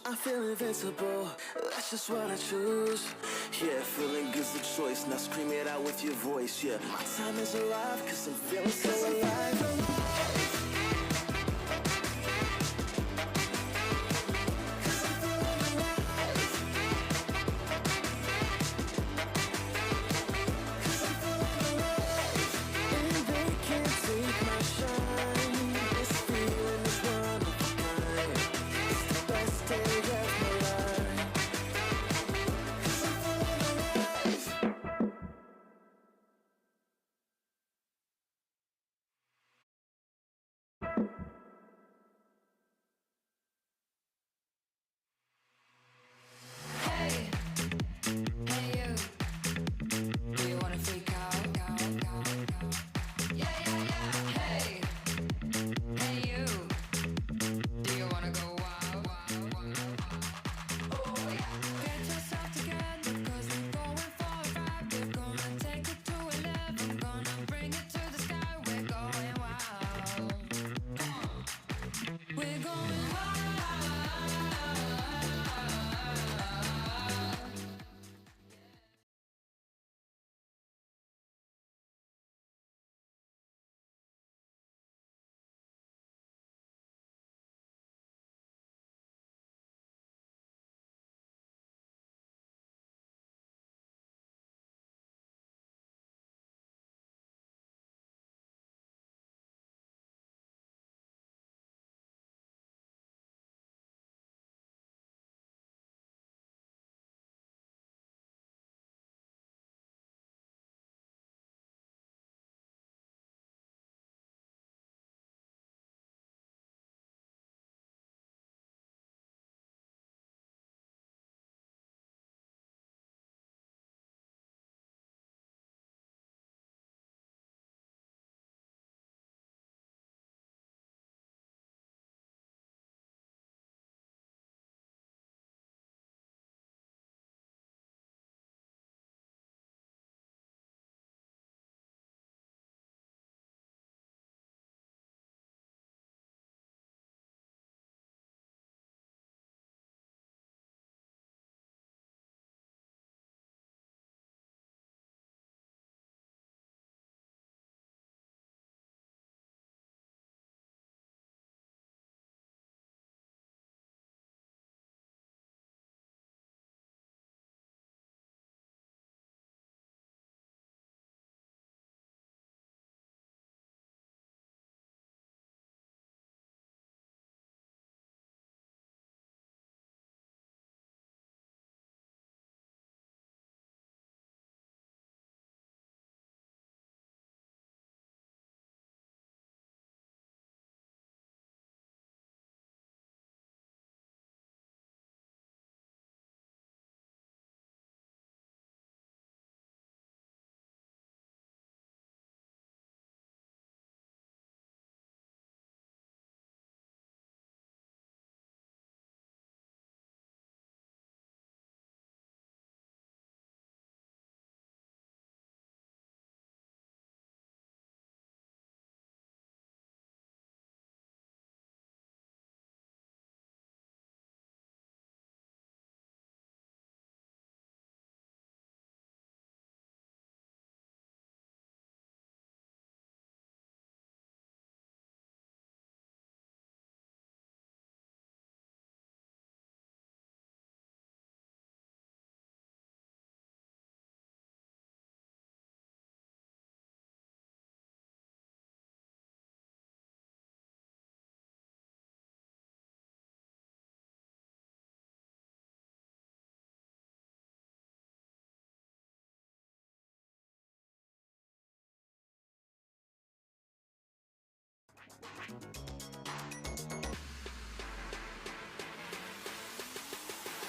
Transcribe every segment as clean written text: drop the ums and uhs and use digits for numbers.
I feel invincible, that's just what I choose. Yeah, feeling good's the choice, now scream it out with your voice. Yeah, my time is alive, cause I'm feeling so alive.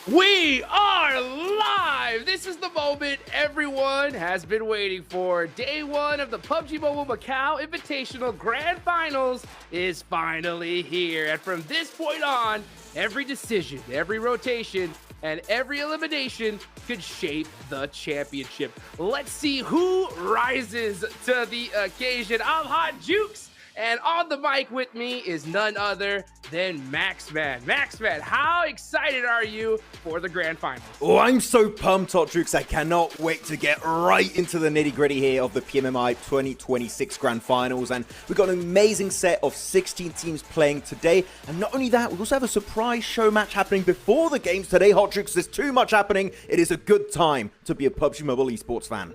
We are live! This is the moment everyone has been waiting for. Day one of the PUBG Mobile Macau Invitational Grand Finals is finally here. And from this point on, every decision, every rotation, and every elimination could shape the championship. Let's see who rises to the occasion. I'm Hot Jukes, And on the mic with me is none other than Maxman. Maxman, how excited are you for the grand finals? Oh, I'm so pumped, Hotrux. I cannot wait to get right into the nitty-gritty here of the PMMI 2026 grand finals. And we've got an amazing set of 16 teams playing today. And not only that, we also have a surprise show match happening before the games today, Hotrux. There's too much happening. It is a good time to be a PUBG Mobile esports fan.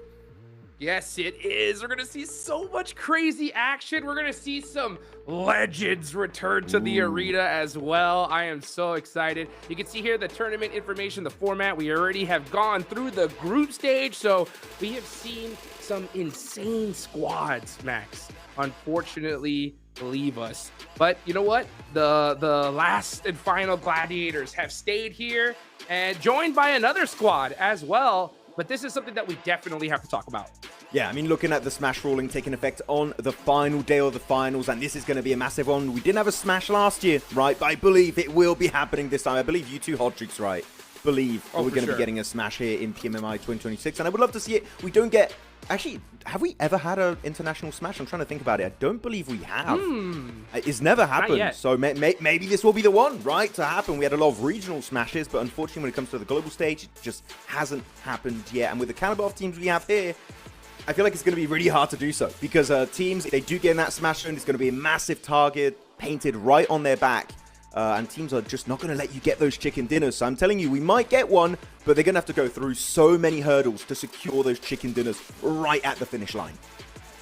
Yes, it is. We're going to see so much crazy action. We're going to see some legends return to the arena as well. I am so excited. You can see here the tournament information, the format. We already have gone through the group stage, so we have seen some insane squads, Max. Unfortunately, leave us. But you know what? The last and final gladiators have stayed here and joined by another squad as well. But this is something that we definitely have to talk about. Yeah, I mean, looking at the Smash ruling taking effect on the final day of the finals, and this is going to be a massive one. We didn't have a Smash last year, right? But I believe it will be happening this time. I believe you two, Hodrix, right? Believe we're going to be getting a Smash here in PMMI 2026, and I would love to see it. We don't get... Actually, have we ever had an international Smash? I'm trying to think about it. I don't believe we have. It's never happened. So maybe this will be the one, right, to happen. We had a lot of regional Smashes, but unfortunately, when it comes to the global stage, it just hasn't happened yet. And with the caliber of teams we have here, I feel like it's going to be really hard to do so. Because teams, if they do get in that Smash zone, it's going to be a massive target painted right on their back. And teams are just not going to let you get those chicken dinners. So I'm telling you, we might get one, but they're going to have to go through so many hurdles to secure those chicken dinners right at the finish line.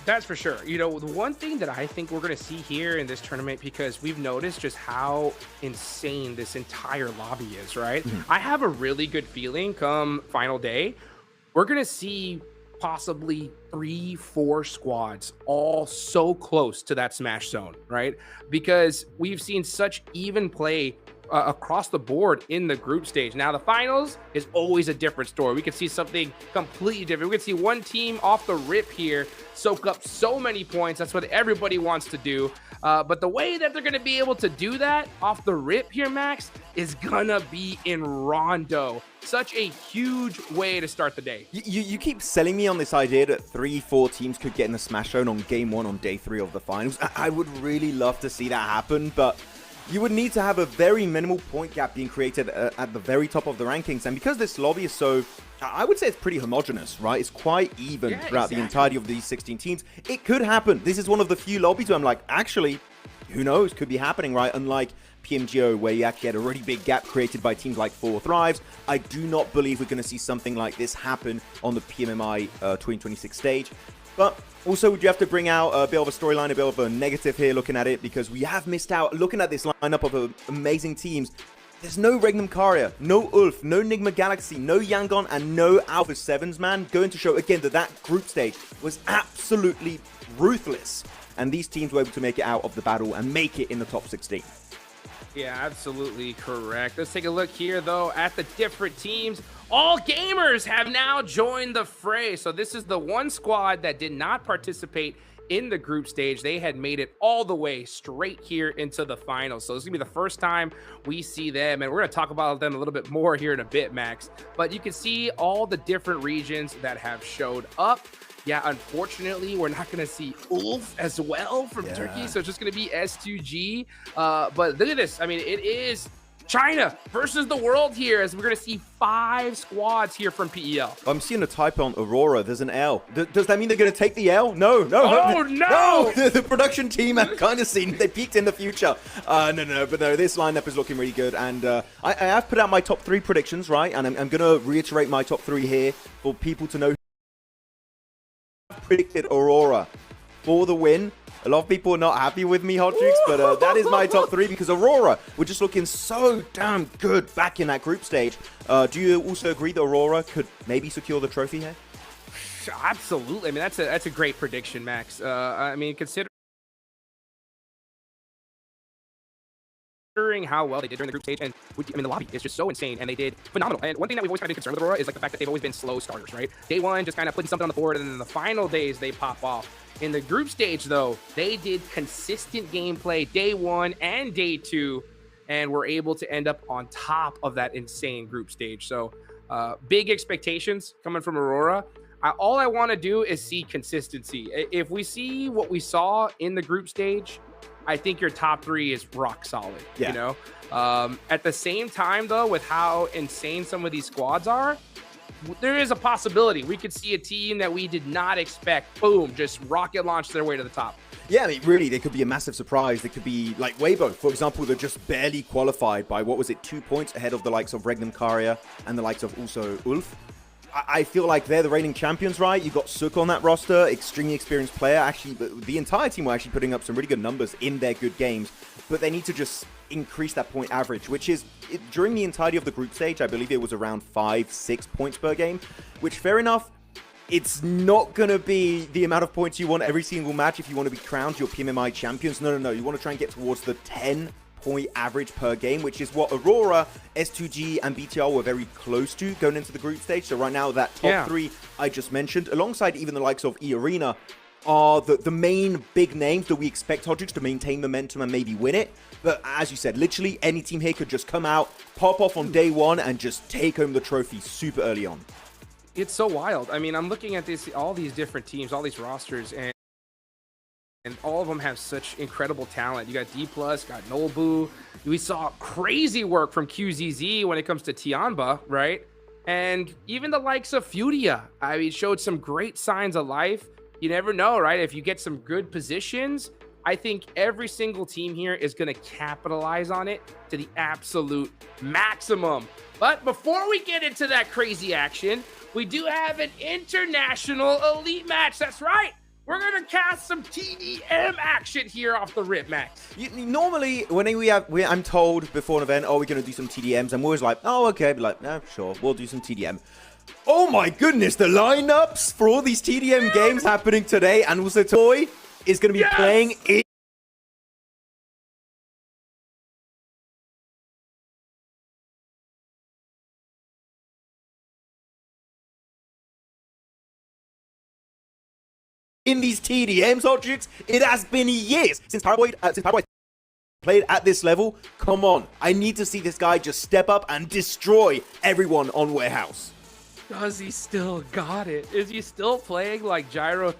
That's for sure. You know, the one thing that I think we're going to see here in this tournament, because we've noticed just how insane this entire lobby is, right? I have a really good feeling come final day, we're going to see possibly 3-4 squads all so close to that Smash zone, right? Because we've seen such even play across the board in the group stage. Now the finals is always a different story. We could see something completely different. We could see one team off the rip here soak up so many points. That's what everybody wants to do. But the way that they're going to be able to do that off the rip here, Max, is gonna be in Rondo. Such a huge way to start the day. You keep selling me on this idea that 3-4 teams could get in the Smash zone on game 1 on day 3 of the finals. I would really love to see that happen, but you would need to have a very minimal point gap being created at the very top of the rankings. And because this lobby is so, I would say it's pretty homogenous, right? It's quite even throughout the entirety of these 16 teams. It could happen. This is one of the few lobbies where I'm like, actually, who knows? Could be happening, right? Unlike PMGO, where you actually had a really big gap created by teams like 4 Thrives. I do not believe we're going to see something like this happen on the PMMI 2026 stage. But also, would you have to bring out a bit of a storyline, a bit of a negative here looking at it, because we have missed out. Looking at this lineup of amazing teams, there's no Regnum Karia, no Ulf, no Nigma Galaxy, no Yangon, and no Alpha 7s, man. Going to show, again, that group stage was absolutely ruthless. And these teams were able to make it out of the battle and make it in the top 16. Yeah, absolutely correct. Let's take a look here, though, at the different teams. All gamers have now joined the fray. So this is the one squad that did not participate in the group stage. They had made it all the way straight here into the finals. So this is gonna be the first time we see them, and we're gonna talk about them a little bit more here in a bit, Max. But you can see all the different regions that have showed up. Yeah, unfortunately, we're not going to see Ulf as well from Turkey, so it's just going to be S2G. But look at this. I mean, it is China versus the world here, as we're going to see 5 squads here from PEL. I'm seeing a typo on Aurora. There's an L. Does that mean they're going to take the L? No. Oh, no! The production team have kind of seen, they peaked in the future. No, but no, this lineup is looking really good. And I have put out my top 3 predictions, right? And I'm going to reiterate my top 3 here for people to know. Predicted Aurora for the win. A lot of people are not happy with me, Hodrix, but that is my top 3 because Aurora were just looking so damn good back in that group stage. Do you also agree that Aurora could maybe secure the trophy here? Absolutely. I mean, that's a great prediction, Max. I mean, considering how well they did during the group stage, and I mean the lobby is just so insane, and they did phenomenal. And one thing that we've always kind of been concerned with Aurora is like the fact that they've always been slow starters, right? Day 1 just kind of putting something on the board, and then in the final days they pop off. In the group stage though, they did consistent gameplay day 1 and day 2, and were able to end up on top of that insane group stage. So big expectations coming from Aurora. All I want to do is see consistency. If we see what we saw in the group stage, I think your top 3 is rock solid. Yeah. You know, at the same time, though, with how insane some of these squads are, there is a possibility we could see a team that we did not expect, boom, just rocket launch their way to the top. Yeah, I mean, really, they could be a massive surprise. They could be like Weibo, for example. They're just barely qualified by, what was it, 2 points ahead of the likes of Regnum Karia and the likes of also Ulf. I feel like they're the reigning champions, right? You got Suk on that roster, extremely experienced player. Actually, the entire team were actually putting up some really good numbers in their good games, but they need to just increase that point average, which is, during the entirety of the group stage, I believe it was around 5-6 points per game, which, fair enough, it's not going to be the amount of points you want every single match if you want to be crowned your PMMI champions. No. You want to try and get towards the 10-point average per game, which is what Aurora, S2G, and BTR were very close to going into the group stage. So right now, that top 3 I just mentioned, alongside even the likes of E-Arena, are the main big names that we expect Hodgix to maintain momentum and maybe win it. But as you said, literally any team here could just come out, pop off on day 1, and just take home the trophy super early on. It's so wild. I mean, I'm looking at all these different teams, all these rosters, and all of them have such incredible talent. You got D+, got Nolbu. We saw crazy work from QZZ when it comes to Tianba, right? And even the likes of Furia, I mean, showed some great signs of life. You never know, right? If you get some good positions, I think every single team here is going to capitalize on it to the absolute maximum. But before we get into that crazy action, we do have an international elite match. That's right. We're going to cast some TDM action here off the rip, Max. Normally, when I'm told before an event, oh, we're going to do some TDMs, I'm always like, oh, okay. Be like, no, sure, we'll do some TDM. Oh my goodness, the lineups for all these TDM games happening today, and also Toy is going to be playing in these TDMs, Hodgix. It has been years since Paraboy played at this level. Come on, I need to see this guy just step up and destroy everyone on Warehouse. Does he still got it? Is he still playing like gyro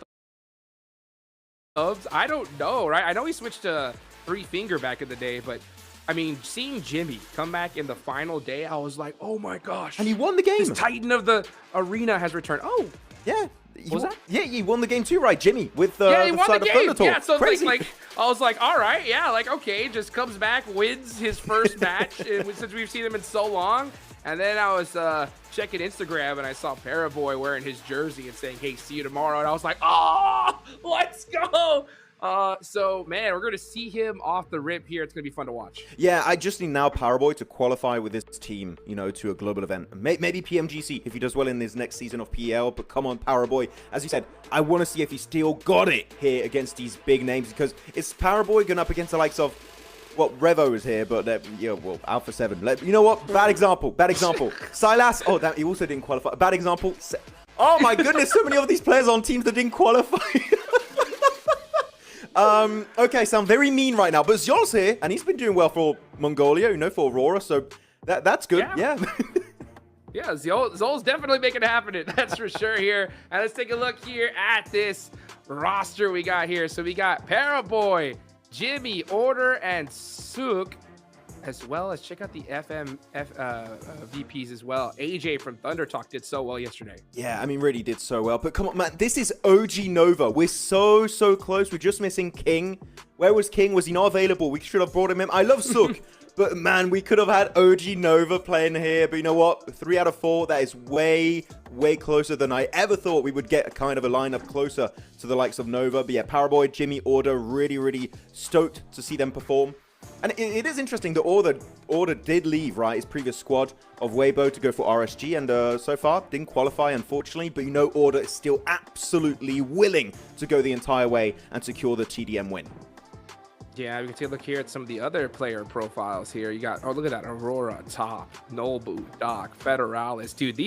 thumbs? I don't know, right? I know he switched to 3-finger back in the day, but I mean, seeing Jimmy come back in the final day, I was like, oh my gosh. And he won the game. This Titan of the arena has returned. Oh, yeah. That? Yeah, he won the game too, right, Jimmy? With he the won side the game. Of Thundertalk. Yeah, so crazy. like I was like, all right, yeah, like okay, just comes back, wins his first match since we've seen him in so long. And then I was checking Instagram and I saw Paraboy wearing his jersey and saying, hey, see you tomorrow. And I was like, oh, let's go. So, man, we're going to see him off the rip here. It's going to be fun to watch. Yeah, I just need now Paraboy to qualify with this team, you know, to a global event. Maybe PMGC if he does well in his next season of PL. But come on, Paraboy. As you said, I want to see if he still got it here against these big names. Because it's Paraboy going up against the likes of, well, Revo is here, but yeah, well, Alpha 7. You know what? Bad example. Silas. Oh, he also didn't qualify. Bad example. Oh my goodness, so many of these players on teams that didn't qualify. Okay, sound very mean right now, but Zol's here, and he's been doing well for Mongolia, you know, for Aurora, so that's good. Yeah. Yeah, Zol's definitely making it happen. That's for sure here. And let's take a look here at this roster we got here. So we got Paraboy, Jimmy, Order, and Suk, as well as check out the VPs as well. AJ from Thunder Talk did so well yesterday. Yeah, I mean, really did so well. But come on, man, this is OG Nova. We're so close. We're just missing King. Where was King? Was he not available? We should have brought him in. I love Suk, but man, we could have had OG Nova playing here. But you know what? 3 out of 4, that is way closer than I ever thought we would get kind of a lineup closer to the likes of Nova. But yeah, Paraboy, Jimmy, Order, really stoked to see them perform. And it is interesting that Order did leave, right, his previous squad of Weibo to go for RSG, and so far didn't qualify, unfortunately. But you know, Order is still absolutely willing to go the entire way and secure the TDM win. Yeah, we can take a look here at some of the other player profiles here. You got, oh, look at that, Aurora, Top, Nolbu, Doc, Federalis. Dude,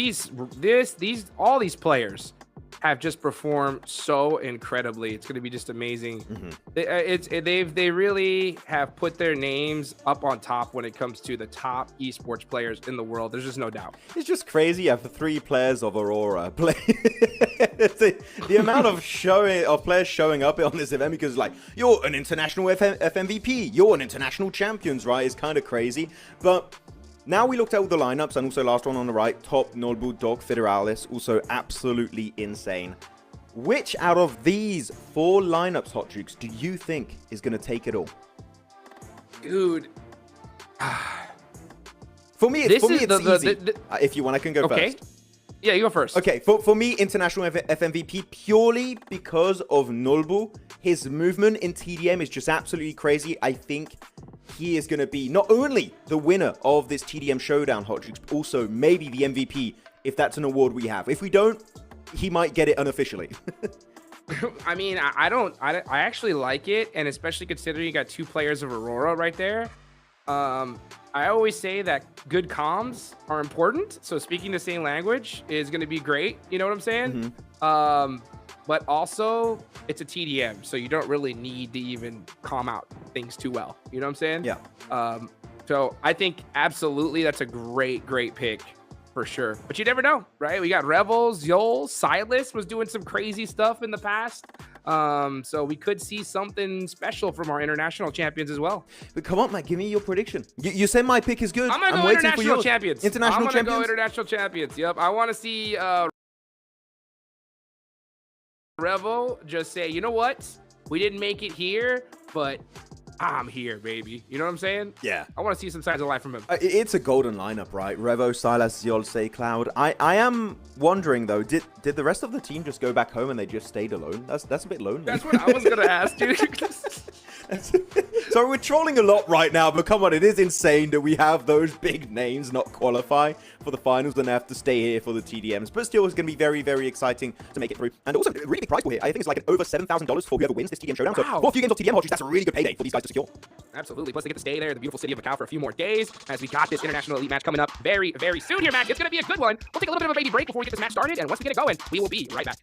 all these players have just performed so incredibly. It's going to be just amazing. They really have put their names up on top when it comes to the top esports players in the world. There's just no doubt. It's just crazy. You have the 3 players of Aurora play. the amount of players showing up on this event because like you're an international FMVP, you're an international champions, right? It's kind of crazy, but. Now we looked at all the lineups, and also last one on the right, Top, Nolbu, Dog, Federalis, also absolutely insane. Which out of these 4 lineups, Hot Jukes, do you think is going to take it all? Dude. For me, it's easy. If you want, I can go first. Yeah, you go first. Okay, for me, international FMVP, purely because of Nolbu, his movement in TDM is just absolutely crazy. I think he is going to be not only the winner of this TDM showdown, Hot Jukes, but also maybe the MVP, if that's an award we have. If we don't, he might get it unofficially. I mean, I actually like it, and especially considering you got 2 players of Aurora right there. I always say that good comms are important, so speaking the same language is going to be great. You know what I'm saying? But also, it's a TDM, so you don't really need to even calm out things too well. You know what I'm saying? Yeah. So I think absolutely that's a great pick for sure. But you never know, right? We got Rebels, Yol, Silas was doing some crazy stuff in the past. So we could see something special from our international champions as well. But come on, Matt, give me your prediction. You said my pick is good. I'm gonna go international champions. I'm gonna go international champions. Yep. I want to see Revo just say, you know what? We didn't make it here, but I'm here, baby. You know what I'm saying? Yeah. I want to see some signs of life from him. It's a golden lineup, right? Revo, Silas, Yolse, Cloud. I am wondering, though, did the rest of the team just go back home and they just stayed alone? That's a bit lonely. That's what I was going to ask, dude. So we're trolling a lot right now, but come on, it is insane that we have those big names not qualify for the finals and have to stay here for the TDMs. But still, it's going to be very, very exciting to make it through. And also, a really big prize pool here. I think it's like over $7,000 for whoever wins this TDM showdown. Wow. So for a few games of TDM, that's a really good payday for these guys to secure. Absolutely. Plus, they get to stay there in the beautiful city of Macau for a few more days as we got this international elite match coming up very, very soon here, Mac. It's going to be a good one. We'll take a little bit of a baby break before we get this match started. And once we get it going, we will be right back.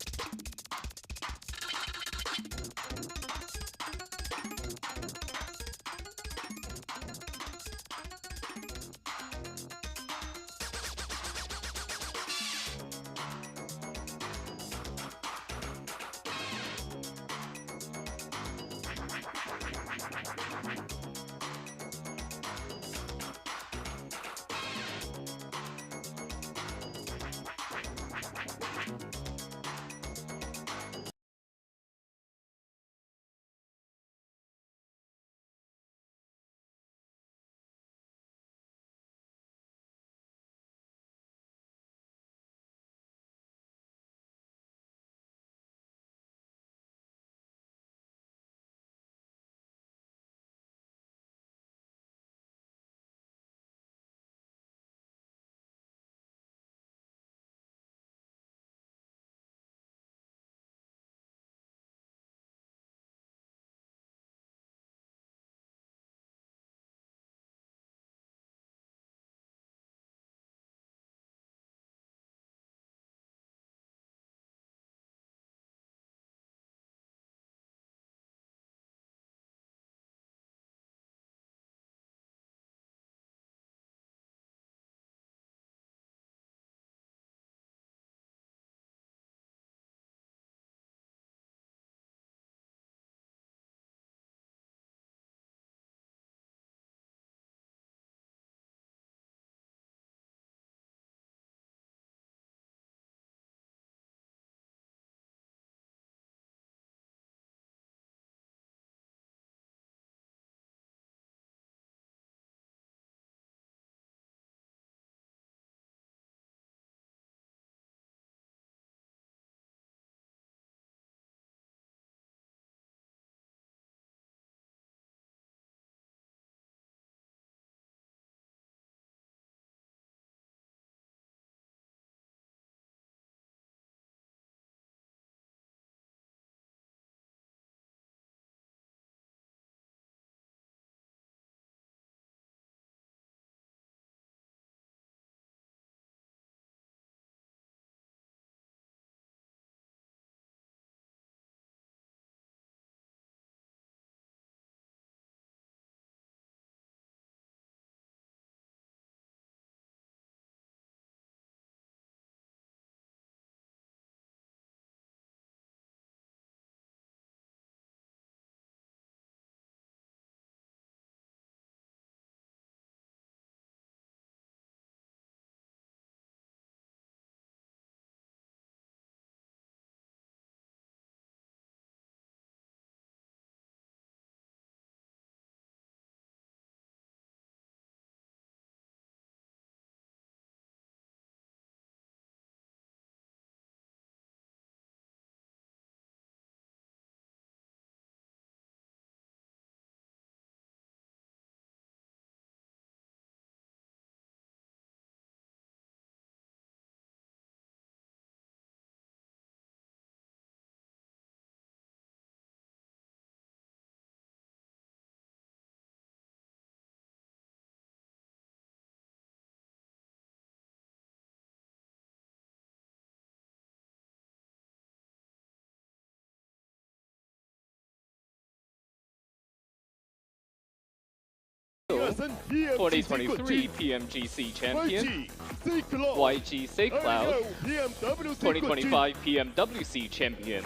2023 PMGC Champion, YG Cloud, 2025 PMWC Champion.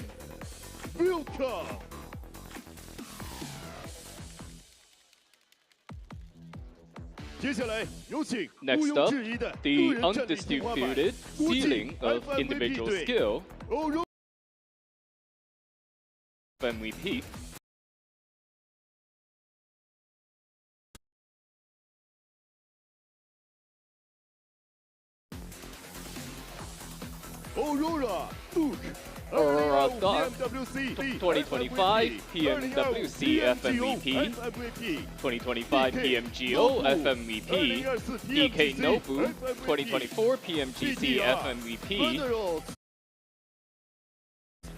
Next up, the undisputed ceiling of individual skill MVP. Aurora Duck, 2025 PMWC FMVP, 2025 PMGO FMVP, DK Nobu, 2024 PMGC FMVP,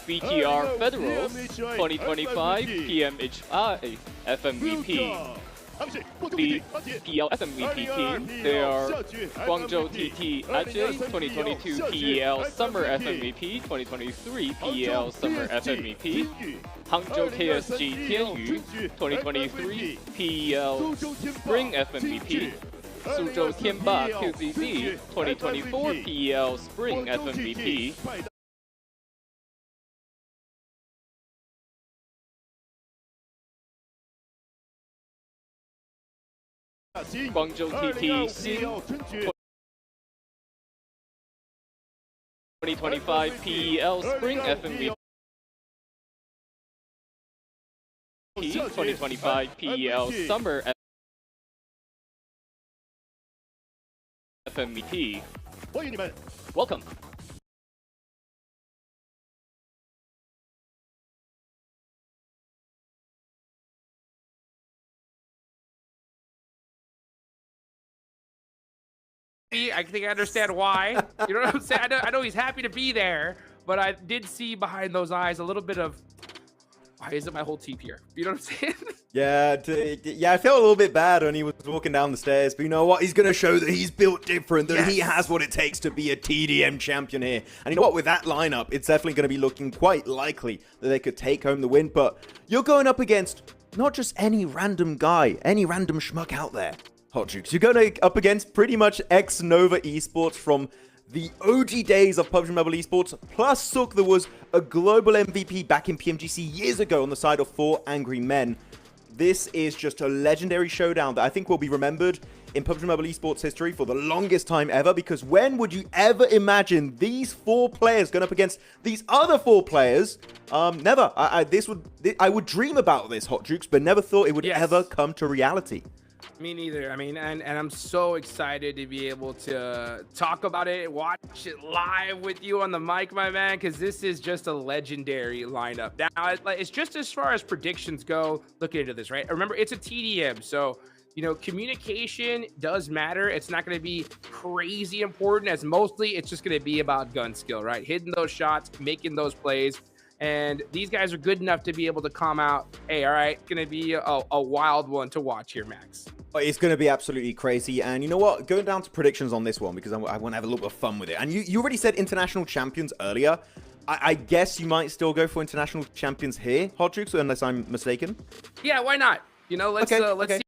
BTR Federals, 2025 PMHI FMVP. The PL FMVP team, they are Guangzhou TT Ajay, 2022 PEL Summer FMVP, 2023 PEL Summer FMVP, Hangzhou KSG Tianyu, 2023 PEL Spring FMVP, Suzhou Tianba QZZ, 2024 PEL Spring FMVP, Guangzhou TT Xin, 2025 PEL Spring FMVP, 2025 PEL Summer FMVP. Welcome. I think I understand why. You know what I'm saying? I know he's happy to be there, but I did see behind those eyes a little bit of, why isn't my whole team here? You know what I'm saying? Yeah, I felt a little bit bad when he was walking down the stairs, but you know what? He's going to show that he's built different, that he has what it takes to be a TDM champion here. And you know what? With that lineup, it's definitely going to be looking quite likely that they could take home the win, but you're going up against not just any random guy, any random schmuck out there. Hot Jukes, you're going up against pretty much ex-Nova Esports from the OG days of PUBG Mobile Esports, plus Sook, that was a global MVP back in PMGC years ago on the side of 4 Angry Men. This is just a legendary showdown that I think will be remembered in PUBG Mobile Esports history for the longest time ever, because when would you ever imagine these 4 players going up against these other 4 players? Never. I would dream about this, Hot Jukes, but never thought it would ever come to reality. Me neither. I mean, and I'm so excited to be able to talk about it, watch it live with you on the mic, my man, because this is just a legendary lineup. Now, it's just as far as predictions go, looking into this, right? Remember, it's a TDM, so, you know, communication does matter. It's not going to be crazy important, as mostly it's just going to be about gun skill, right? Hitting those shots, making those plays. And these guys are good enough to be able to come out, hey, all right, going to be a wild one to watch here, Max. It's going to be absolutely crazy. And you know what? Going down to predictions on this one, because I want to have a little bit of fun with it. And you already said international champions earlier. I guess you might still go for international champions here, Hot Jukes, unless I'm mistaken. Yeah, why not? You know, let's see